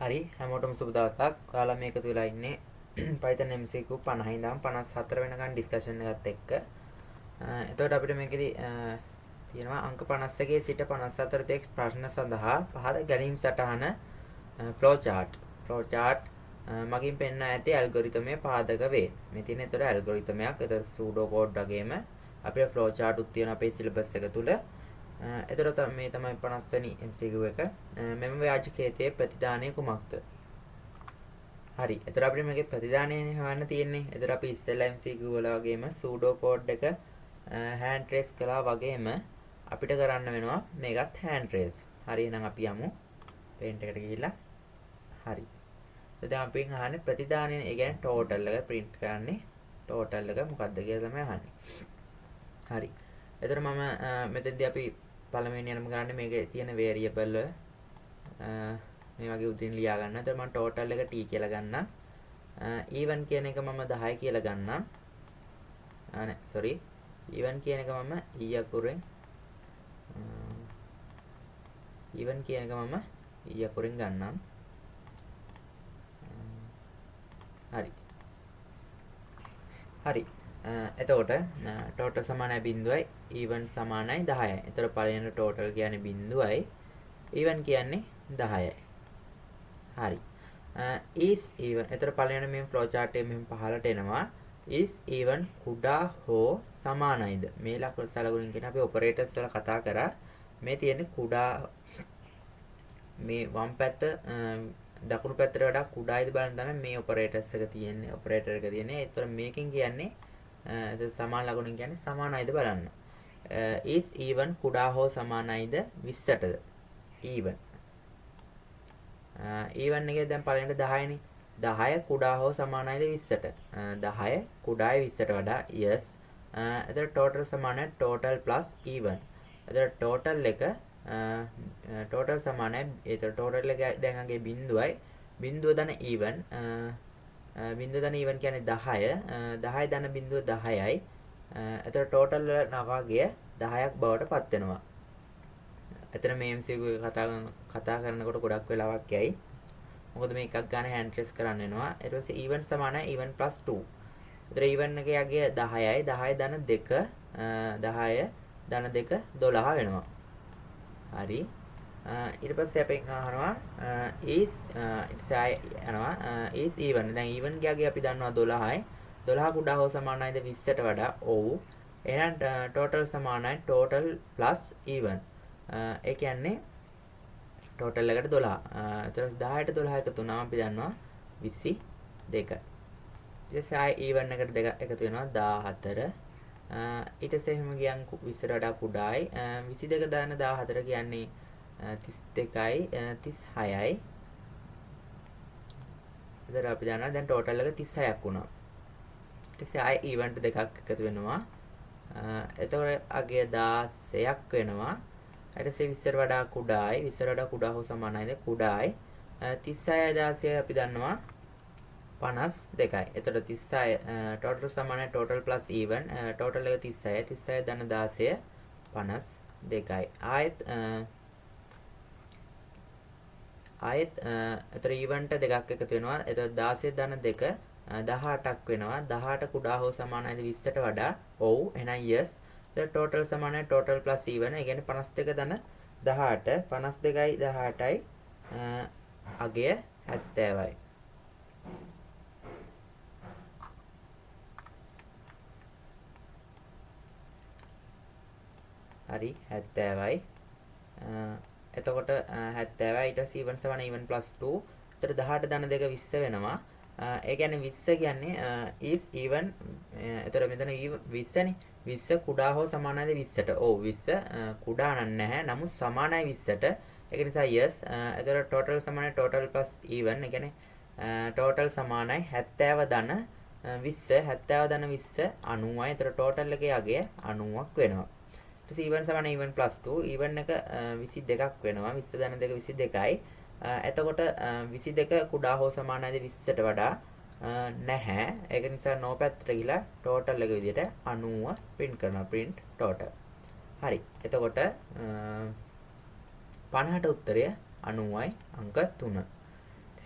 හරි හැමෝටම සුබ දවසක්. ඔයාලා මේක තුලා ඉන්නේ Python MCQ 50 ඉඳන් 54 වෙනකන් ඩිස්කෂන් එකත් එක්ක. එතකොට අපිට මේකෙදි තියෙනවා අංක 51 සිට 54 තෙක් ප්‍රශ්න සඳහා පහත ගැලීම් සටහන flow chart. flow chart මගින් පෙන්වා ඇති ඇල්ගොරිතමය පාදක වේ. මේ තියෙන ඒතර ඇල්ගොරිතමයක්. ඒතර pseudo code වගේම අපේ flow chart උත් තියෙන අපේ සිලබස් එක තුල. එතකොට මේ තමයි 50 වෙනි MCQ එක. මෙම ව්‍යාජකේතයේ ප්‍රතිදානය කුමක්ද? හරි. එතකොට අපිට මේකේ ප්‍රතිදානයනේ හොයන්න තියෙන්නේ. එතකොට අපි ඉස්සෙල්ලා MCQ වල වගේම pseudo code එක hand trace කළා වගේම අපිට කරන්න වෙනවා මේකත් hand trace. හරි එහෙනම් අපි යමු paint එකට ගිහිල්ලා. හරි. දැන් අපි අහන්නේ ප්‍රතිදානය, ඒ කියන්නේ total එක print කරන්නේ total එක මොකක්ද කියලා තමයි අහන්නේ. හරි. එතකොට මම මෙතෙන්දී අපි පළවෙනි යනම ගන්න මේකේ තියෙන variable මේ වගේ උදින් ලියා ගන්න. එතකොට මම total එක t කියලා ගන්නම්. even කියන එක මම 10 කියලා ගන්නම්. නෑ sorry. even කියන එක මම e අකුරෙන් even කියන එක මම e අකුරෙන් ගන්නම්. හරි. හරි. එතකොට total සමානයි 0යි even සමානයි 10යි. එතකොට පළවෙනි total කියන්නේ 0යි even කියන්නේ 10යි. හරි. is even. එතකොට පළවෙනි මේ flow chart එකේ මෙහෙම පහළට එනවා. is even කුඩා හෝ සමානයිද? මේ ලකුණු සලකුණින් කියන අපි operators වල කතා කරා. මේ තියෙන්නේ කුඩා මේ වම් පැත්ත දකුණු පැත්තට වඩා කුඩායිද බලන්න තමයි මේ operators එක තියෙන්නේ. operator එක තියෙන්නේ. ඒතර මේකෙන් කියන්නේ සමාන ලකුණින් කියන්නේ සමානයිද බලන්න. is even කුඩා හෝ සමානයිද 20ටද? even. even එකේ දැන් පළවෙනිට 10නේ. 10 කුඩා හෝ සමානයිද 20ට? 10 කුඩායි 20ට වඩා. yes. එතකොට total සමානයි total plus even. එතකොට total එක total සමානයි. ඒතර total එක දැන් අගේ බිඳුවයි. බිඳුව දන even. බිඳුව දන even කියන්නේ 10. 10 දන බිඳුව 10යි. එතකොට total නවාගය 10ක් බවට පත් වෙනවා. එතන මේ MCQ කතා කරනකොට ගොඩක් වෙලාවක් යයි. මොකද මේ එකක් ගන්න hand trace කරන්න වෙනවා. ඊට පස්සේ even සමානයි even plus 2. එතන even එකේ යගේ 10යි. 10 දන 2 10 දන 2 12 වෙනවා. හරි. ඊට පස්සේ අපි අහනවා is is even. දැන් even ගියාගේ අපි දන්නවා 12යි. 12 කුඩා හෝ සමානයිද 20ට වඩා? ඔව්. එහෙනම් total සමානයි total plus even. ඒ කියන්නේ total එකට 12. එතකොට 10ට 12 එකතු වුණාම අපි දන්නවා 22. ඊට පස්සේ even එකට 2 එකතු වෙනවා 14. ඊට පස්සේ එහෙම ගියන් 20ට වඩා කුඩායි. 22 දාන 14 කියන්නේ 32යි 36යි. එතකොට අපි දන්නවා දැන් total එක 36ක් වුණා. ඊට පස්සේ even දෙකක් එකතු වෙනවා. එතකොට අගේ 16ක් වෙනවා. ඊට පස්සේ 20ට වඩා කුඩායි. 20ට වඩා කුඩා හෝ සමානයිද? කුඩායි. 36යි 16යි අපි දන්නවා 52යි. එතකොට 36 total සමානයි total plus even. total එක 36යි. 36 ධන 16 52යි. ආයෙත් එතකොට even ට දෙකක් එකතු වෙනවා. එතකොට 16 ධන 2 18ක් වෙනවා. 18 කුඩා හෝ සමානයිද 20ට වඩා? ඔව්. එහෙනම් yes. එතකොට total සමානයි total plus even. ඒ කියන්නේ 52 ධන 18 52යි 18යි අගය 70යි. හරි 70යි. එතකොට 70යි ඊට පස්සේ even සමාන even plus 2. එතකොට 18 ධන 2 20 වෙනවා. ඒ කියන්නේ 20 කියන්නේ is even. එතකොට මෙතන 20නේ. 20 කුඩා හෝ සමානයිද 20ට? ඔව් 20 කුඩා නැහැ. නමුත් සමානයි 20ට. ඒක නිසා yes. එතකොට total සමානයි total plus even. ඒ කියන්නේ total සමානයි 70 ධන 20 70 ධන 20 90යි. එතකොට total එකේ අගය 90ක් වෙනවා. ඊට පස්සේ even සමාන even plus 2. even එක 22ක් වෙනවා. 20 ධන 2 22යි. එතකොට 22 කුඩා හෝ සමානයිද 20ට වඩා? නැහැ. ඒක නිසා no පැත්තට ගිහලා total එක විදිහට 90 print කරනවා. print total. හරි. එතකොට 50ට උත්තරය 90යි අංක 3.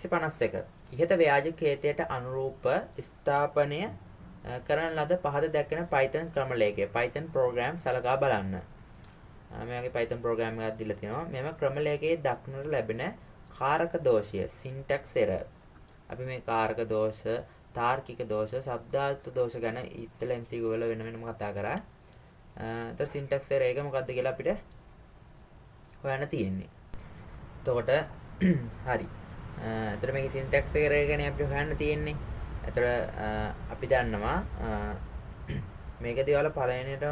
151. ඉහත ව්‍යාජ කේතයට අනුරූප ස්ථාපනය කරන ලද පහත දැක්වෙන Python ක්‍රමලේඛය Python program සලකා බලන්න. මේ වගේ Python program එකක් දීලා තියෙනවා. මෙම ක්‍රමලේඛයේ දක්නට ලැබෙන කාරක දෝෂය syntax error. අපි මේ කාරක දෝෂ, තාර්කික දෝෂ, ශබ්දාර්ථ දෝෂ ගැන ඉස්සෙල්ලා MCQ වල වෙන වෙනම කතා කරා. ඒතර syntax error එක මොකක්ද කියලා අපිට හොයන්න තියෙන්නේ. එතකොට හරි. එතන මේකේ syntax error ගැන අපිට හොයන්න තියෙන්නේ. එතන අපි දන්නවා මේකදී ඔයාලා පළවෙනියට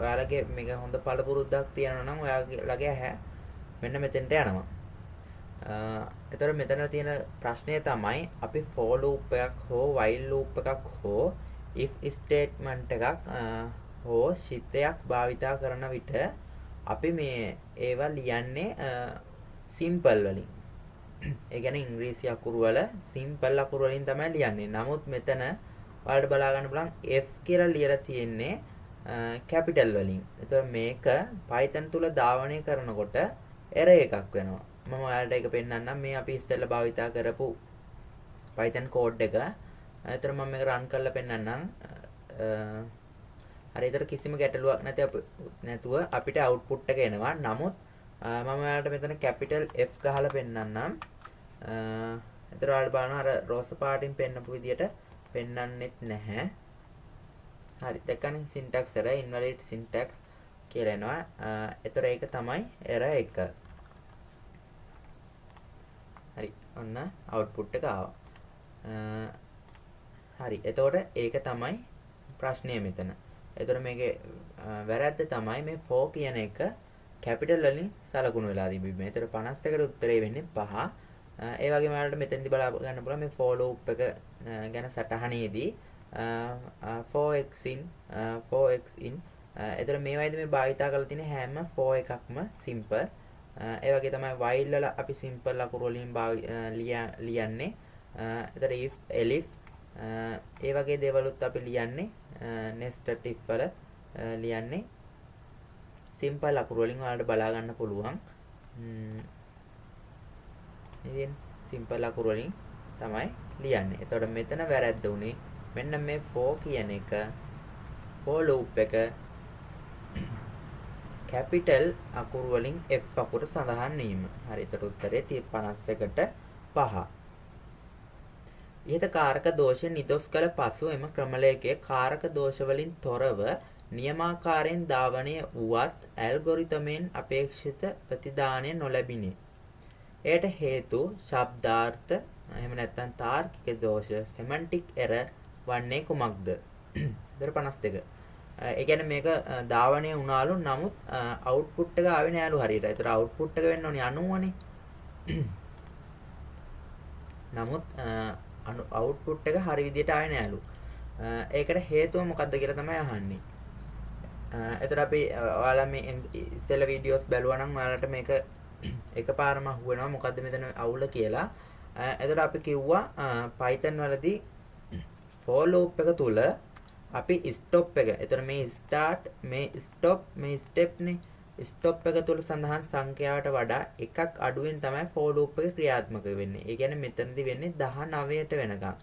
ඔයාලගේ මේක හොඳ පළපුරුද්දක් තියනවා නම් ඔයාලගේ ඇහැ මෙන්න මෙතෙන්ට යනවා. එතකොට මෙතන තියෙන ප්‍රශ්නය තමයි අපි for loop එකක් හෝ while loop එකක් හෝ if statement එකක් හෝ ශිතයක් භාවිතා කරන විට අපි මේ ඒවා ලියන්නේ simple වලින්. ඒ කියන්නේ ඉංග්‍රීසි අකුරු වල simple අකුරු වලින් තමයි ලියන්නේ. නමුත් මෙතන ඔයාලට බලා ගන්න පුළුවන් F කියලා ලියලා තියෙන්නේ capital වලින්. එතකොට මේක Python තුල ධාවනය කරනකොට error එකක් වෙනවා. මම ඔයාලට ඒක පෙන්නන්නම්. මේ අපි ඉස්සෙල්ලා භාවිතා කරපු Python code එක. ඒතර මම මේක run කරලා පෙන්නන්නම්. හරි ඒතර කිසිම ගැටලුවක් නැතුව අපිට output එක එනවා. නමුත් මම ඔයාලට මෙතන capital F ගහලා පෙන්නන්නම්. ඒතර ඔයාලට බලන්න අර රෝස පාටින් පෙන්නපු විදියට පෙන්නන්නෙත් නැහැ. හරි දැක්කනේ syntax error invalid syntax කියලා එනවා. ඒතර ඒක තමයි error එක. හරි ඔන්න output එක ආවා. හරි එතකොට ඒක තමයි ප්‍රශ්නය මෙතන. එතකොට මේකේ වැරද්ද තමයි මේ for කියන එක capital වලින් සලකුණු වෙලා තිබෙන්නේ. ඒතර 51ට උත්තරේ වෙන්නේ 5. ඒ වගේම ඔයාලට මෙතෙන්දි බලා ගන්න පුළුවන් මේ for loop එක ගැන සටහනේදී 4x in එතන මේ වයිද මේ භාවිතා කරලා තියෙන හැම for එකක්ම simple. ඒ වගේ තමයි while වල අපි simple අකුරු වලින් ලියන්නේ. එතන if elif ඒ වගේ දේවලුත් අපි ලියන්නේ nested if වල ලියන්නේ simple අකුරු වලින් ඔයාලට බලා ගන්න පුළුවන්. ඉතින් simple අකුරු වලින් තමයි ලියන්නේ. එතකොට මෙතන වැරද්ද උනේ මෙන්න මේ for කියන එක for loop එක capital අකුරු වලින් F අකුර සඳහන් වීම. හරි එතකොට උත්තරේ 51ට 5. ඉහත කාරක දෝෂ නිදොස් කළ පසු එම ක්‍රමලේඛයේ කාරක දෝෂ වලින් තොරව නියමාකාරයෙන් ධාවනය වුවත් ඇල්ගොරිතමෙන් අපේක්ෂිත ප්‍රතිදානය නොලැබිනි. එයට හේතු ශබ්දාර්ථ එහෙම නැත්නම් තාර්කික දෝෂ semantic error වන්නේ කුමක්ද? 52. ඒ කියන්නේ මේක ධාවනය වුණාලු නමුත් output එක ආවේ නෑලු හරියට. ඒතර output එක වෙන්න ඕනේ 90නේ. නමුත් output එක හරි විදියට ආවේ නෑලු. ඒකට හේතුව මොකක්ද කියලා තමයි අහන්නේ. එතකොට අපි ඔයාලා මේ ඉස්සෙල්ලා වීඩියෝස් බැලුවා නම් ඔයාලට මේක එකපාරම අහුවෙනවා මොකද්ද මෙතන අවුල කියලා. එතකොට අපි කිව්වා Python වලදී for loop එක තුල අපි stop එක. එතකොට මේ start, මේ stop, මේ step නේ. stop එක තුල සඳහන් සංඛ්‍යාවට වඩා එකක් අඩුවෙන් තමයි for loop එක ක්‍රියාත්මක වෙන්නේ. ඒ කියන්නේ මෙතනදී වෙන්නේ 19ට වෙනකම්.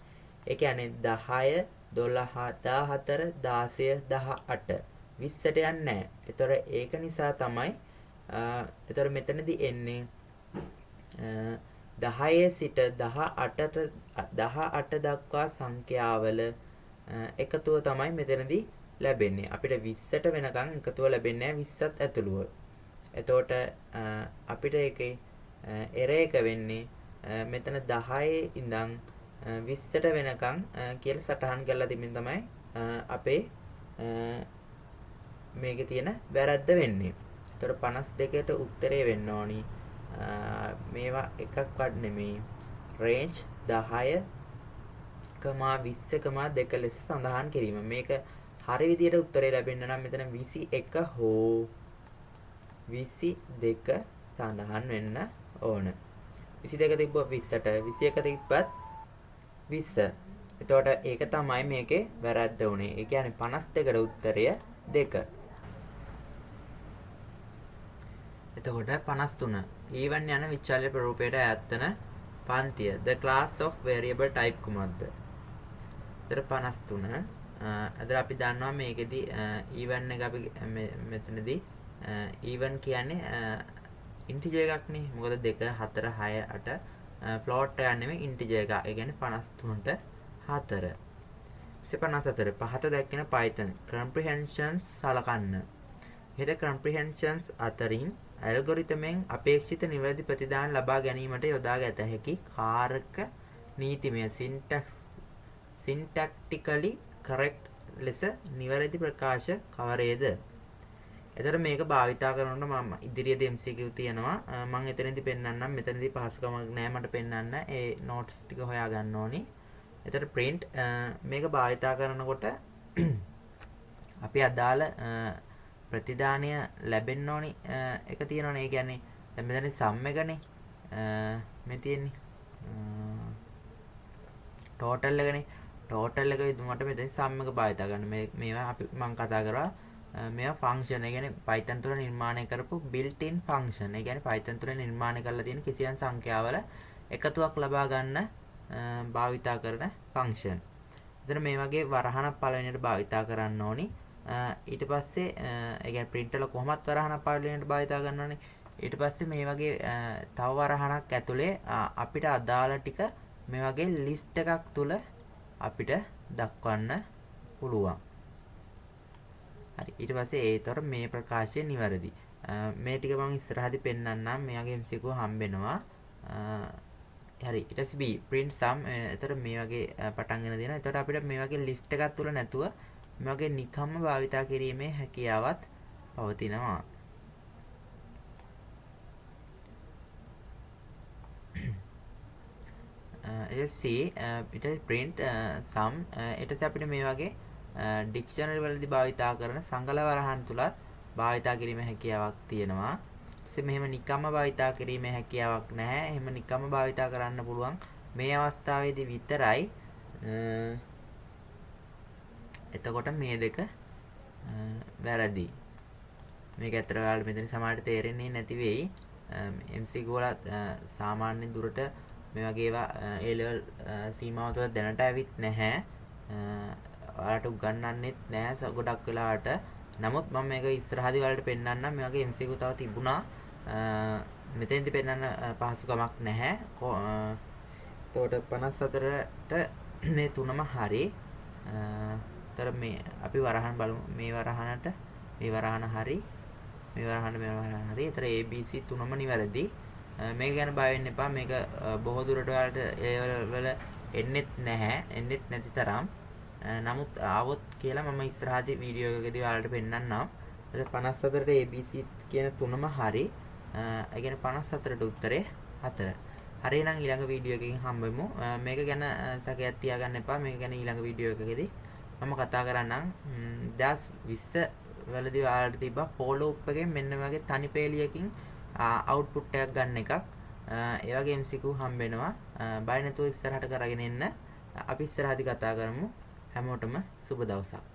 ඒ කියන්නේ 10, 12, 14, 16, 18 20ට යන්නේ නැහැ. ඒතර ඒක නිසා තමයි ඒතර මෙතනදී එන්නේ 10 සිට 18 දක්වා සංඛ්‍යාවල එකතුව තමයි මෙතනදී ලැබෙන්නේ. අපිට 20ට වෙනකන් එකතුව ලැබෙන්නේ නැහැ 20ත් ඇතුළුව. එතකොට අපිට ඒකේ error එක වෙන්නේ මෙතන 10 ඉඳන් 20ට වෙනකන් කියලා සටහන් කරලා තිබෙන තමයි අපේ මේකේ තියෙන වැරද්ද වෙන්නේ. ඒතර 52ට උත්තරේ වෙන්න ඕනි. මේවා එකක්වත් නෙමෙයි. range 10, 20,2 ලෙස සඳහන් කිරීම. මේක හරි විදියට උත්තරේ ලැබෙන්න නම් මෙතන 21 හෝ 22 සඳහන් වෙන්න ඕන. 22 තිබ්බොත් 20ට 21 තිබ්බත් 20. එතකොට ඒක තමයි මේකේ වැරද්ද උනේ. ඒ කියන්නේ 52ට උත්තරය 2. එතකොට 53 ඊවන් යන විචල්්‍ය ප්‍රරූපයට ඈත්වන පන්තිය the class of variable type කුමක්ද? ඒතර 53. අද අපි දන්නවා මේකෙදි even එක අපි මෙතනදී even කියන්නේ integer එකක් නේ. මොකද 2 4 6 8 float එකක් නෙමෙයි integer එකක්. ඒ කියන්නේ 53ට 4. 54 පහත දැක්කෙන Python comprehensions සලකන්න. හෙට comprehensions අතරින් ඇල්ගොරිතමෙන් අපේක්ෂිත නිවැරදි ප්‍රතිදාන ලබා ගැනීමට යොදා ගත හැකි කාරක නීතිමය syntactically correct ලෙස නිවැරදි ප්‍රකාශ කවරේද? එතකොට මේක භාවිතා කරනකොට මම ඉදිරියේදී MCQ තියෙනවා. මම එතනදී පෙන්නන්නම්. මෙතනදී පහසුකමක් නැහැ මට පෙන්නන්න. ඒ notes ටික හොයා ගන්න ඕනි. එතකොට print මේක භාවිතා කරනකොට අපි අදාළ ප්‍රතිදානය ලැබෙන්න ඕනි එක තියෙනවනේ. ඒ කියන්නේ දැන් මෙතන sum එකනේ මේ තියෙන්නේ total එකනේ. total එක විදුමට මෙතන sum එක භාවිතා කරන්න. මේවා අපි මම කතා කරා මේවා function. ඒ කියන්නේ Python තුල නිර්මාණය කරපු built in function. ඒ කියන්නේ Python තුල නිර්මාණය කරලා තියෙන කිසියම් සංඛ්‍යාවල එකතුවක් ලබා ගන්න භාවිතා කරන function. එතන මේ වගේ වරහණක් පළවෙනියට භාවිතා කරන්න ඕනි. ඊට පස්සේ ඒ කියන්නේ print වල කොහොමත් වරහණක් පළවෙනියට භාවිතා කරන්න ඕනේ. ඊට පස්සේ මේ වගේ තව වරහණක් ඇතුලේ අපිට අදාළ ටික මේ වගේ list එකක් තුල අපිට දක්වන්න පුළුවන්. හරි. ඊට පස්සේ ඒතර මේ ප්‍රකාශය නිවැරදි. මේ ටික මම ඉස්සරහදී පෙන්නන්නම්. මේ වගේ MCQ හම්බෙනවා. හරි. ඊට පස්සේ B print sum. ඒතර මේ වගේ පටන් ගෙන දෙනවා. ඒතර අපිට මේ වගේ list එකක් තුල නැතුව මේ වගේ නිකම්ම භාවිතා කිරීමේ හැකියාවත් පවතිනවා. ඊට print sum. ඊට පස්සේ අපිට මේ වගේ ඩික්ෂනරි වලදී භාවිතා කරන සංගල වරහන් තුලත් භාවිතා කිරීමේ හැකියාවක් තියෙනවා. ඊටසේ මෙහෙම නිකම්ම භාවිතා කිරීමේ හැකියාවක් නැහැ. එහෙම නිකම්ම භාවිතා කරන්න පුළුවන් මේ අවස්ථාවේදී විතරයි. එතකොට මේ දෙක වැරදි. මේක ඇත්තට ඔයාලට මෙතන සමහරට තේරෙන්නේ නැති වෙයි. MCQ වල සාමාන්‍ය දුරට මේ වගේ ඒවා A level සීමාව තුළ දැනට ඇවිත් නැහැ. ඔයාලට උගන්වන්නෙත් නැහැ ගොඩක් වෙලාවට. නමුත් මම මේක ඉස්සරහදී ඔයාලට පෙන්නන්නම්. මේ වගේ MCQ තව තිබුණා. මෙතෙන්දී පෙන්නන්න පහසුකමක් නැහැ. එතකොට 54ට මේ තුනම හරි. තර මේ අපි වරහන් බලමු. මේ වරහනට මේ වරහන හරි. මේ වරහන හරි. ඒතර ABC තුනම නිවැරදි. මේක ගැන බය වෙන්න එපා. මේක බොහෝ දුරට ඔයාලට ඒ වල එන්නෙත් නැහැ. එන්නෙත් නැති තරම්. නමුත් ආවොත් කියලා මම ඉස්සරහදී වීඩියෝ එකකදී ඔයාලට පෙන්නන්නම්. 54ට ABC කියන තුනම හරි. ඒ කියන්නේ 54ට උත්තරේ 4. හරි නම් ඊළඟ වීඩියෝ එකකින් හම්බෙමු. මේක ගැන සැකයක් තියාගන්න එපා. මේක ගැන ඊළඟ වීඩියෝ එකකදී මම කතා කරන්නම්. 2020 වලදී ඔයාලට තිබ්බා for loop එකෙන් මෙන්න වගේ තනි පේලියකින් output එකක් ගන්න එකක්. ඒ වගේ MCQ හම්බෙනවා. බය නැතුව ඉස්සරහට කරගෙන එන්න. අපි ඉස්සරහදී කතා කරමු. හැමෝටම සුබ දවසක්.